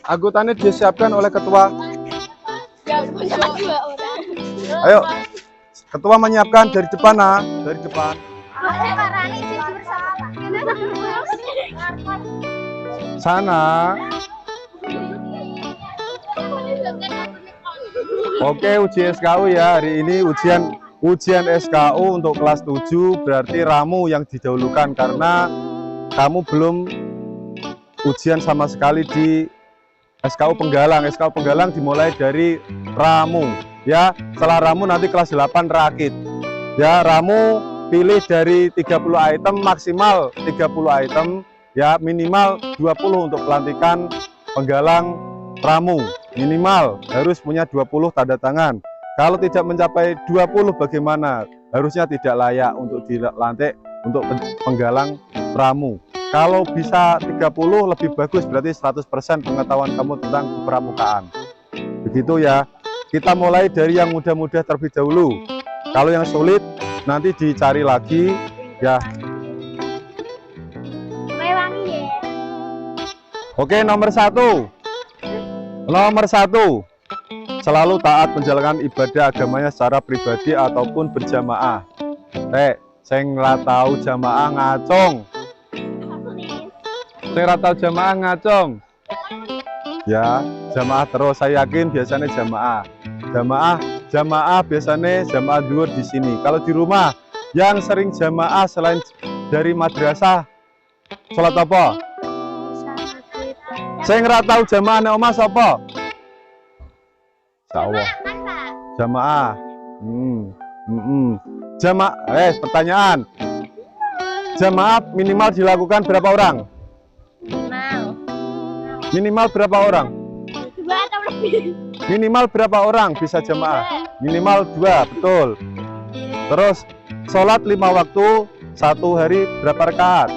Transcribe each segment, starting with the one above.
anggotanya disiapkan oleh ketua. Ayo, ketua menyiapkan dari depan, nah, dari depan. Sana. Oke, uji SKU ya. Hari ini ujian SKU untuk kelas 7, berarti ramu yang didahulukan karena kamu belum ujian sama sekali di SKU Penggalang. SKU Penggalang dimulai dari ramu ya. Setelah ramu nanti kelas 8 rakit. Ya, ramu pilih dari 30 item, maksimal 30 item ya, minimal 20 untuk pelantikan penggalang ramu. Minimal harus punya 20 tanda tangan. Kalau tidak mencapai 20 bagaimana? Harusnya tidak layak untuk dilantik untuk penggalang ramu. Kalau bisa 30 lebih bagus, berarti 100% pengetahuan kamu tentang kepramukaan. Begitu ya. Kita mulai dari yang mudah-mudah terlebih dahulu. Kalau yang sulit nanti dicari lagi ya. Oke, nomor 1. Nomor 1. Selalu taat menjalankan ibadah agamanya secara pribadi ataupun berjamaah. Sing ora tahu jamaah ngacung. Sing ora tahu jamaah ngacung. Ya, jamaah terus. Saya yakin biasanya jamaah. Jamaah biasanya jamaah dhuwur di sini. Kalau di rumah yang sering jamaah selain dari madrasah, sholat apa? Saya nggak tahu jamaah nek omah sapa? Insyaallah. Jamaah. Jamaah. Pertanyaan. Jamaah minimal dilakukan berapa orang? Minimal berapa orang? 2 atau lebih. Minimal berapa orang bisa jamaah? Minimal 2, betul. Terus sholat 5 waktu, 1 hari berapa rakaat?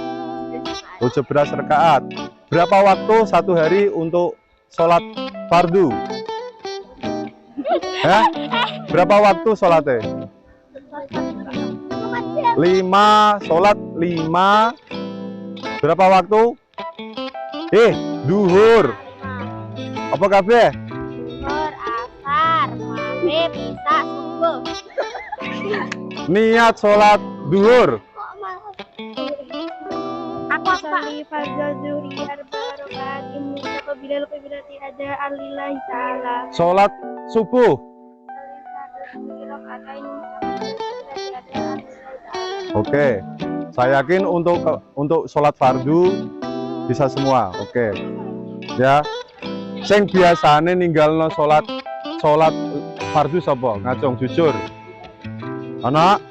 17 rakaat. Berapa waktu 1 hari untuk sholat fardu? Ya? Berapa waktu sholatnya? 5, sholat 5. Berapa waktu? Duhur. Apa kabeh? Zuhur, asar, maghrib, isya, subuh. Niat sholat duhur. Aku sholli fardhu zuhri arba'a raka'atin mustaqbilal qiblati ada'an lillahi ta'ala. Sholat subuh. Oke. Saya yakin untuk sholat fardu bisa semua. Oke. Ya. Sing biasane ninggalno sholat fardu sapa? Ngacung jujur. Anak?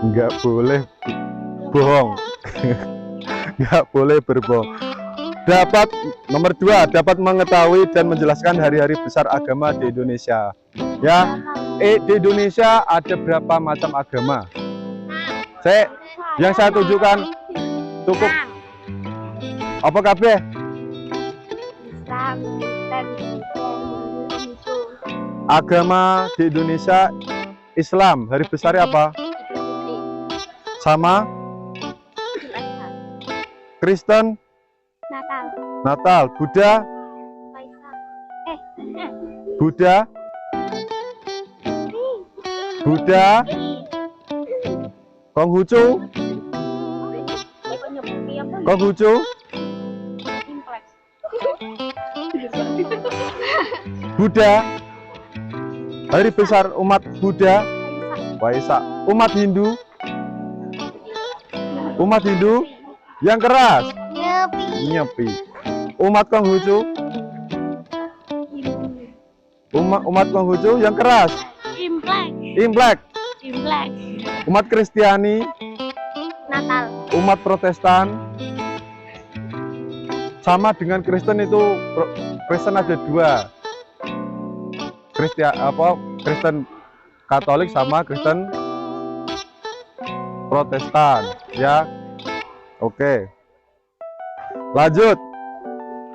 Enggak boleh bohong. Enggak boleh berbohong. Nomor 2, dapat mengetahui dan menjelaskan hari-hari besar agama di Indonesia. Ya, di Indonesia ada berapa macam agama? Yang saya tunjukkan cukup. Apa kabeh? Islam, Kristen, agama di Indonesia Islam. Hari besarnya apa? Sama? Kristen? Natal. Buddha? Konghucu? Buddha. Hari besar umat Buddha? Waisak. Umat Hindu yang keras? Nyepi. Umat Konghucu? Umat Konghucu yang keras? Imlek. Umat Kristiani? Natal. Umat Protestan? Sama dengan Kristen itu, Kristen ada 2. Kristen Katolik sama Kristen Protestan, ya. Oke. Lanjut.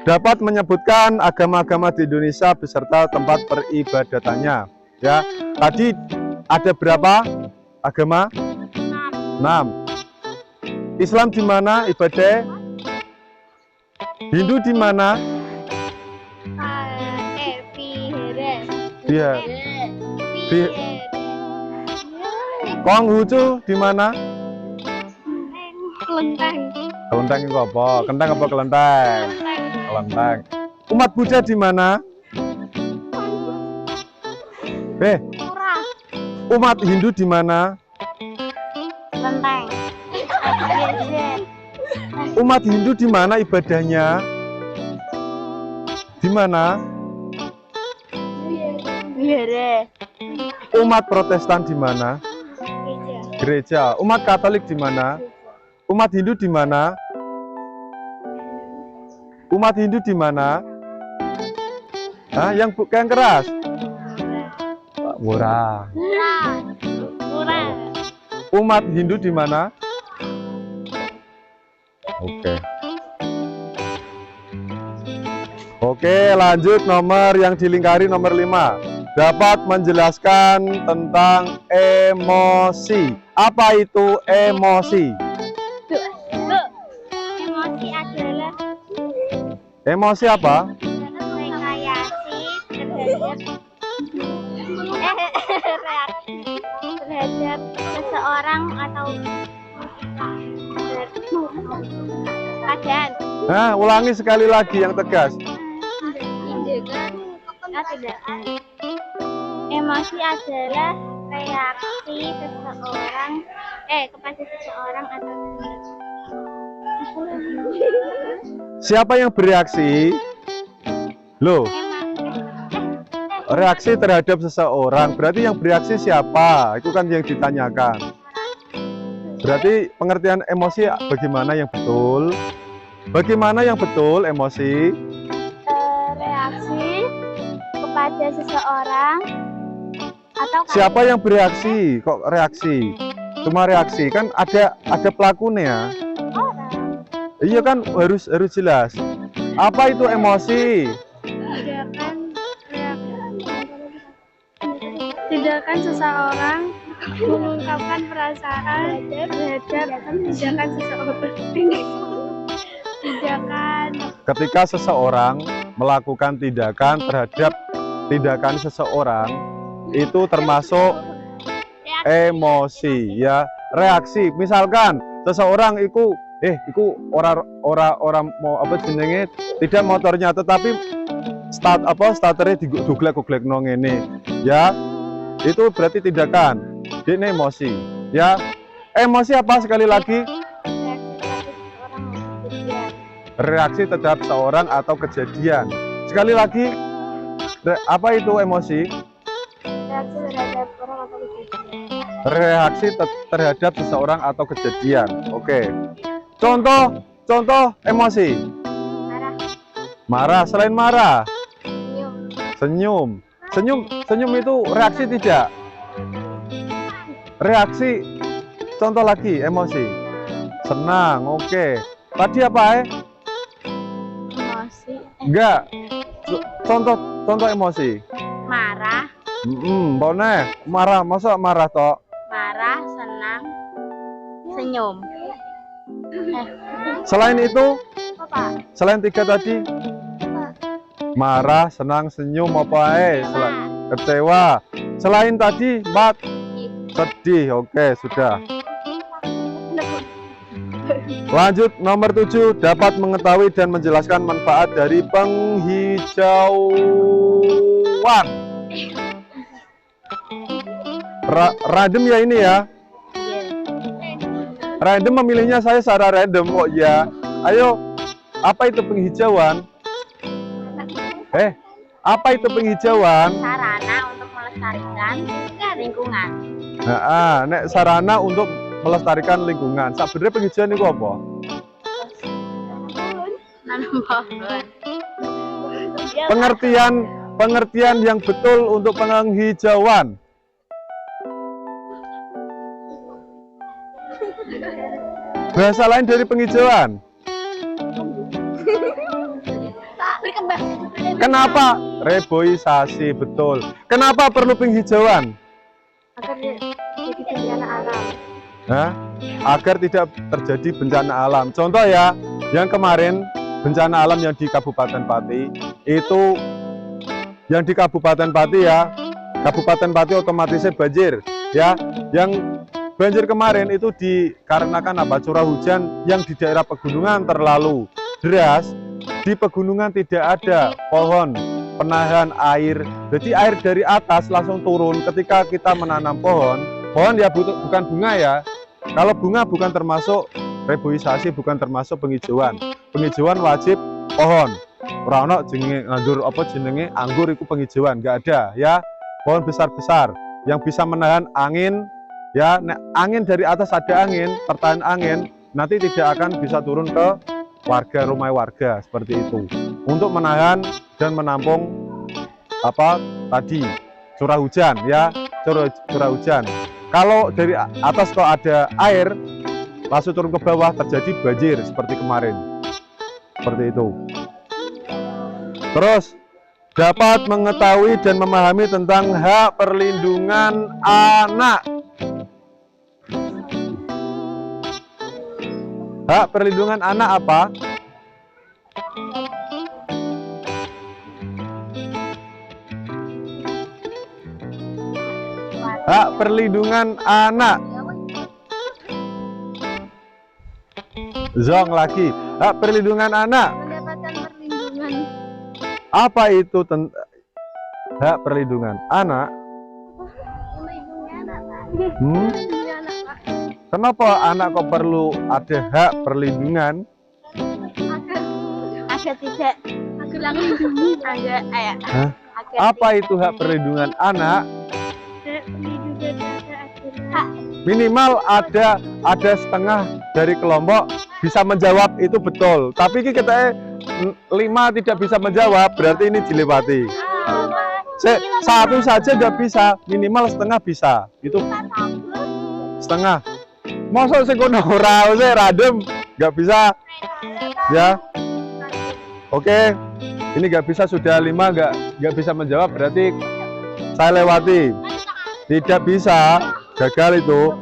Dapat menyebutkan agama-agama di Indonesia beserta tempat peribadatannya. Ya. Tadi ada berapa agama? 6. Islam di mana ibadah? Hindu di mana? Vihara. Dia. Vihara. Konghucu di mana? Kelenteng. Kelenteng itu apa? Kenteng apa kelenteng? Kelenteng. Umat Buddha di mana? Murah. Umat Hindu di mana? Kelenteng. Umat Hindu di mana ibadahnya? Di mana? Vihara. Umat Protestan di mana? Gereja. Umat Katolik di mana? Umat Hindu di mana? Umat Hindu di mana? Hah, yang keras? Murah. Murah. Umat Hindu di mana? Oke. Oke, lanjut nomor yang dilingkari nomor 5. Dapat menjelaskan tentang emosi. Apa itu emosi? Emosi adalah Emosi apa? rekayasi terhadap seseorang atau keadaan. Nah, ulangi sekali lagi yang tegas. Emosi adalah reaksi seseorang kepada seseorang atau Siapa yang bereaksi? Loh, reaksi terhadap seseorang. Berarti yang bereaksi siapa? Itu kan yang ditanyakan. Berarti pengertian emosi bagaimana yang betul? Bagaimana yang betul emosi? reaksi kepada seseorang atau Siapa yang bereaksi? Kok reaksi? Cuma reaksi kan ada pelakunya. orang. Iya kan harus jelas. Apa itu emosi? Tindakan seseorang mengungkapkan perasaan terhadap tindakan seseorang. Tindakan Ketika seseorang melakukan tindakan terhadap tindakan seseorang itu termasuk emosi ya, reaksi. Misalkan seseorang iku orang mau apa jenenge tidak motornya tetapi starternya digoglek-goglek nong ini ya, itu berarti tindakan ini emosi ya. Emosi apa sekali lagi? Reaksi terhadap seorang atau kejadian. Sekali lagi, apa itu emosi? reaksi terhadap orang atau kejadian. Reaksi terhadap seseorang atau kejadian. Oke. Contoh emosi. Marah, Marah. Selain marah, senyum, senyum itu reaksi tidak? Reaksi. Contoh lagi emosi. Senang. Oke. Tadi apa emosi, Enggak. Contoh emosi. marah, Boleh. Marah. Masa marah toh? marah, senang, senyum. Selain itu, Apa? selain 3 tadi, marah, senang, senyum, apa kecewa. Selain tadi 4, sedih. Oke, sudah. Lanjut nomor 7, dapat mengetahui dan menjelaskan manfaat dari penghijauan. Random ya ini ya. Random memilihnya saya secara random kok ya. Ayo, apa itu penghijauan? Apa itu penghijauan? Sarana untuk melestarikan lingkungan. Nek sarana untuk melestarikan lingkungan. Sebenarnya penghijauan itu apa? Nanam pohon. Pengertian yang betul untuk penghijauan. Bahasa lain dari penghijauan. Berkembang. Kenapa? Reboisasi, betul. Kenapa perlu penghijauan? Agar jadi bencana alam. Agar tidak terjadi bencana alam. Contoh ya, yang kemarin bencana alam yang di Kabupaten Pati itu, yang di Kabupaten Pati ya, Kabupaten Pati otomatisnya banjir ya. Yang banjir kemarin itu dikarenakan apa? Curah hujan yang di daerah pegunungan terlalu deras. Di pegunungan tidak ada pohon penahan air, jadi air dari atas langsung turun. Ketika kita menanam pohon ya bukan bunga ya. Kalau bunga bukan termasuk reboisasi, bukan termasuk penghijauan. Penghijauan wajib pohon. Ora ono jenenge nganggur apa jenenge anggur itu penghijauan, nggak ada ya. Pohon besar-besar yang bisa menahan angin ya. Angin dari atas ada angin, tertahan angin, nanti tidak akan bisa turun ke warga, rumah warga seperti itu. Untuk menahan dan menampung apa tadi curah hujan ya, curah hujan. Kalau dari atas kok ada air langsung turun ke bawah, terjadi banjir seperti kemarin, seperti itu. Terus dapat mengetahui dan memahami tentang hak perlindungan anak. Hak perlindungan anak apa? Hak perlindungan anak. Zong lagi. Hak perlindungan anak. Mendapatkan perlindungan. Apa itu hak perlindungan anak? Melindungi anak, Pak. Melindungi anak, Pak. Kenapa anak kok perlu ada hak perlindungan? Agar tidak melindungi agar Apa itu hak perlindungan anak? perlindungan anak adalah Minimal ada setengah dari kelompok bisa menjawab, itu betul. Tapi kita 5 tidak bisa menjawab, berarti ini dilewati. Satu saja nggak bisa, minimal setengah bisa. Itu setengah. Masa sing kono ora random, nggak bisa ya. Oke, ini nggak bisa, sudah 5 nggak bisa menjawab, berarti saya lewati. Tidak bisa, gagal itu.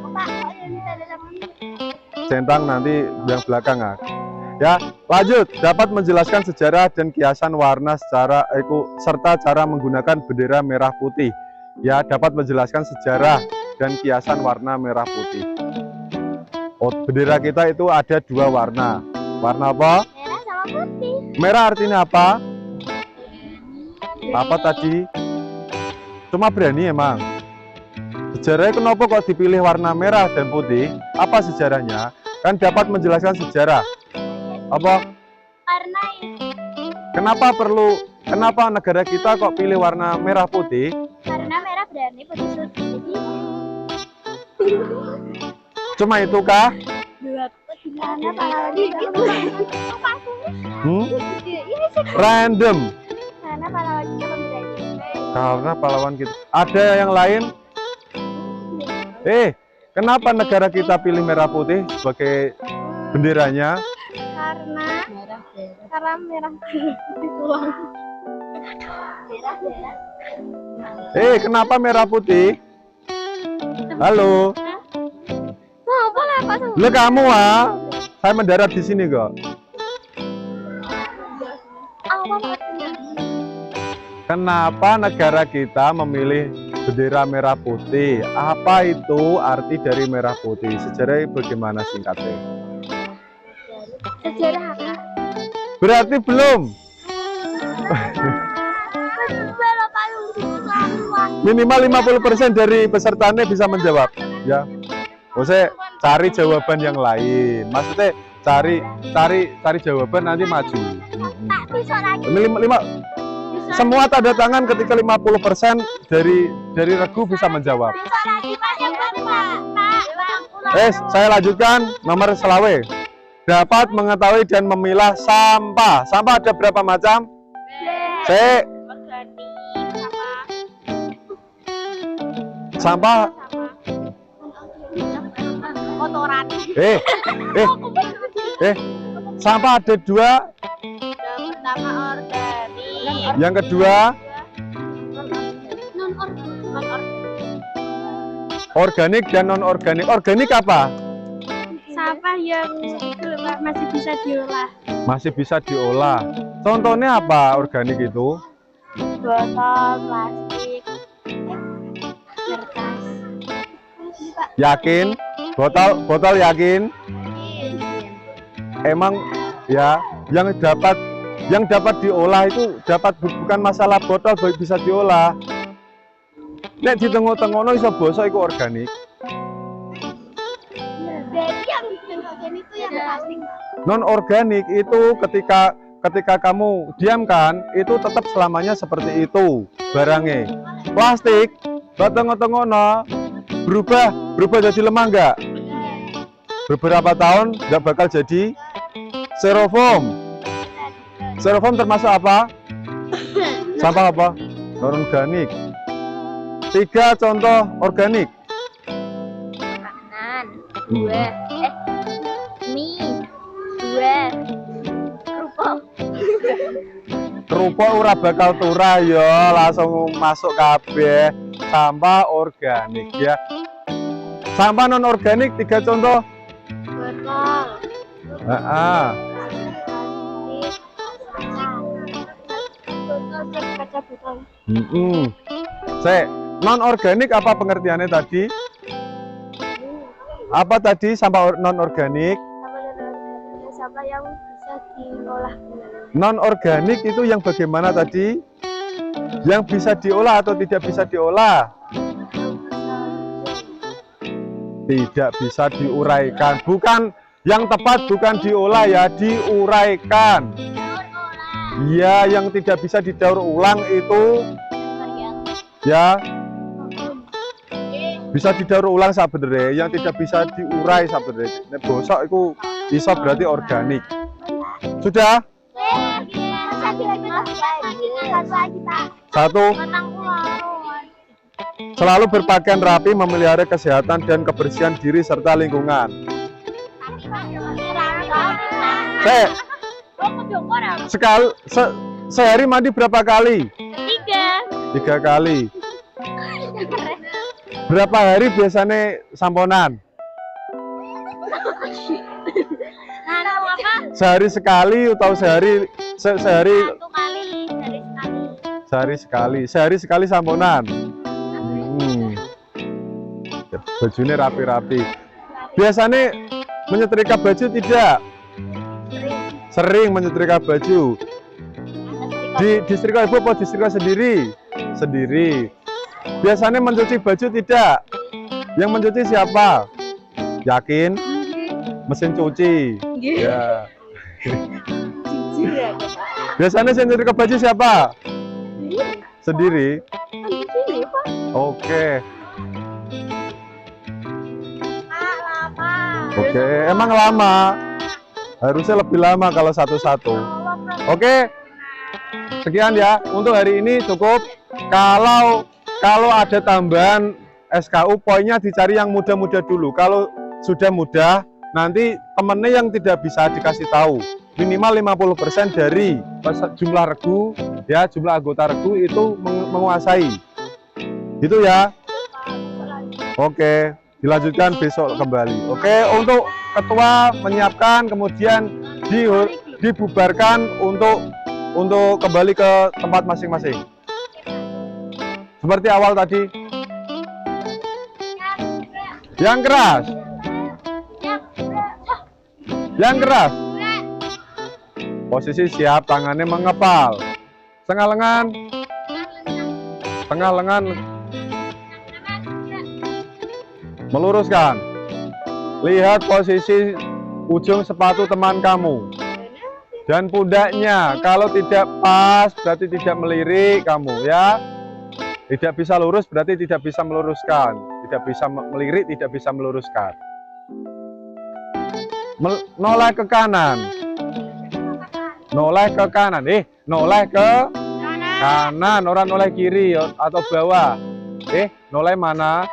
Centang nanti yang belakang ya. Lanjut, dapat menjelaskan sejarah dan kiasan warna serta cara menggunakan bendera merah putih. Ya, dapat menjelaskan sejarah dan kiasan warna merah putih. Oh, bendera kita itu ada 2 warna. Warna apa? merah sama putih. Merah artinya apa? Apa tadi? Cuma berani emang. Sejarahnya kenapa kok dipilih warna merah dan putih? Apa sejarahnya? Kan dapat menjelaskan sejarah. Apa? Karena Kenapa negara kita kok pilih warna merah putih? merah berani, putih putih. Cuma itu kah? Karena pahlawan kita Random. karena pahlawan kita pemberani. Karena pahlawan kita. Ada yang lain? Kenapa negara kita pilih merah putih sebagai benderanya? Karena merah putih uang. Kenapa merah putih? Halo. Apa lah Pak? Lu kamu saya mendarat di sini kok. Apa maksudnya? Kenapa negara kita memilih bendera merah putih? Apa itu arti dari merah putih? Sejarahnya bagaimana singkatnya? Sejarah apa? Berarti belum. Minimal 50% dari pesertanya bisa menjawab. Ya. Maksudnya cari jawaban yang lain. Maksudnya cari jawaban nanti maju. Tak bisa lagi. Semua tanda tangan ketika 50% dari regu bisa menjawab. Bisa lagi Pak, yang Pak. Saya lanjutkan nomor selawe. Dapat mengetahui dan memilah sampah. Sampah ada berapa macam? C. Sampah. Kotoran. Sampah ada 2. Yang pertama organik. Yang kedua organik dan non organik. Organik apa? Sampah yang masih bisa diolah. Masih bisa diolah. Contohnya apa organik itu? Botol, plastik, kertas. Yakin? Botol yakin? Emang ya yang dapat diolah itu bukan masalah botol bisa diolah. Nek di tengok-tengokno iso bosok iku organik. Jadi yang organik itu yang plastik. Non organik itu ketika kamu diamkan itu tetap selamanya seperti itu barangnya. Plastik tengok-tengokno berubah jadi lemah enggak? Beberapa tahun nggak bakal jadi styrofoam. Styrofoam termasuk apa? Sampah apa? Non organik. 3 contoh organik. Makanan, buah, mie, buah, kerupuk. Kerupuk ora bakal turah ya, langsung masuk kabeh. Sampah organik ya. Sampah non organik 3 contoh. Botol. Kaca botol. Non organik apa pengertiannya tadi? Apa tadi sampah non organik? Sampah yang bisa diolah. Non organik itu yang bagaimana tadi? Yang bisa diolah atau tidak bisa diolah? Tidak bisa diuraikan. Bukan yang tepat, bukan diolah ya, diuraikan. Ya, yang tidak bisa didaur ulang itu ya bisa didaur ulang sebenarnya, yang tidak bisa diurai sebenarnya. Nek bosok itu bisa berarti organik. Sudah? Satu. Selalu berpakaian rapi, memelihara kesehatan dan kebersihan diri serta lingkungan. Sehari mandi berapa kali? 3 kali. Berapa hari biasanya samponan? Sehari sekali atau sehari? Sehari sekali samponan. Bajunya rapi-rapi. Biasanya menyetrika baju tidak? Sering menyetrika baju. Disetrika ibu apa disetrika sendiri? Sendiri. Biasanya mencuci baju tidak? Yang mencuci siapa? Yakin? Mesin cuci. Ya. Biasanya yang menyetrika baju siapa? Sendiri. Oke. Oke, emang lama. Harusnya lebih lama kalau satu-satu. Oke. Sekian ya untuk hari ini cukup. Kalau ada tambahan SKU, poinnya dicari yang mudah-mudah dulu. Kalau sudah mudah, nanti temennya yang tidak bisa dikasih tahu. Minimal 50% dari jumlah regu, ya jumlah anggota regu itu menguasai. Gitu ya. Oke, dilanjutkan besok kembali. Oke, untuk ketua menyiapkan, kemudian dibubarkan untuk kembali ke tempat masing-masing. Seperti awal tadi. Yang keras. Yang keras. Posisi siap, tangannya mengepal. Tengah lengan. Tengah lengan. Meluruskan. Lihat posisi ujung sepatu teman kamu. Dan pundaknya, kalau tidak pas berarti tidak melirik kamu ya. Tidak bisa lurus berarti tidak bisa meluruskan. Tidak bisa melirik, tidak bisa meluruskan. Noleh ke kanan. Noleh ke kanan. Noleh ke kanan, orang noleh kiri atau bawah. Noleh mana?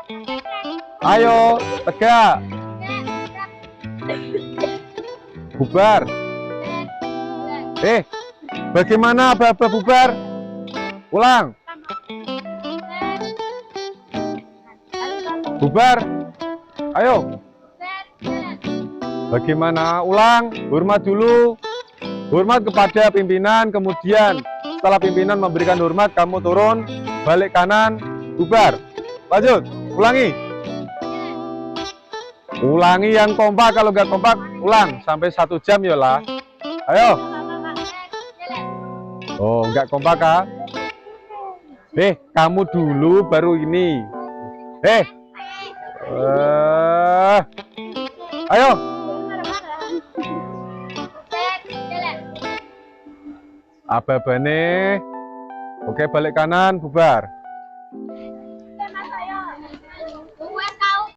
Ayo, tegak. Bubar. Bagaimana aba-aba bubar? Ulang. Bubar. Ayo. Bagaimana? Ulang. Hormat dulu. Hormat kepada pimpinan, kemudian setelah pimpinan memberikan hormat, kamu turun, balik kanan, bubar. Lanjut, ulangi. Ulangi yang kompak, kalau nggak kompak, ulang sampai 1 jam ya lah. Ayo. Oh, nggak kompak kah? Kamu dulu baru ini. Ayo. Apa-apa nih? Oke, balik kanan, bubar.